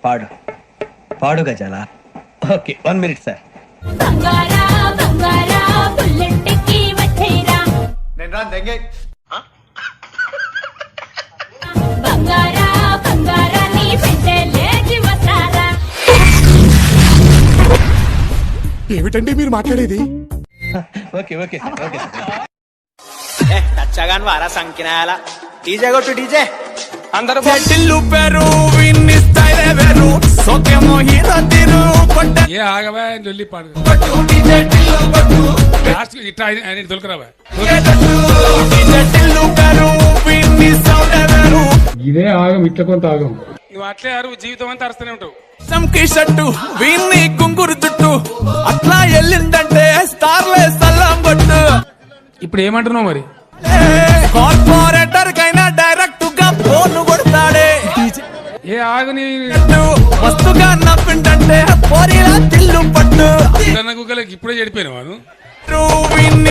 పాడు పాడు గజాల. Okay 1 minute sir. బంగారా బంగారా బుల్లెట్కి వచ్చేరా నేను రా దెంగే. బంగారా బంగారా నీ పెట్టలేకి వస్తారా. ఏమిటండి మీరు మాట్లాడేది? Okay okay sir, okay sir. టచ్చగాన్ వారా సంకినాయాల డీజే కొట్టు డీజే అందరూ ఏ ఆగవా జల్లి పాడు ఇట్లా ఆయన దొరకరావా ఇదే ఆగం ఇట్ల కొంత ఆగం. నువ్వు అట్లే అరువు జీవితం అంతా అరుస్తూనే ఉంటావు. సంకి షట్టు వీన్ని కుంగురు చుట్టు అట్లా ఎల్లిందంటే స్టార్లే సల్లం కొట్టు. ఇప్పుడు ఏమంటున్నావు మరి? కార్పొరేటర్ కైనా డైరెక్ట్ గా ఫోన్ కొడతాడే. ఏ ఆగని మస్తుగా నవ్విందంటే పోరిలా తిల్లు పట్టు. గుగ్గలకి ఇప్పుడే చెడిపోయిన వాడు.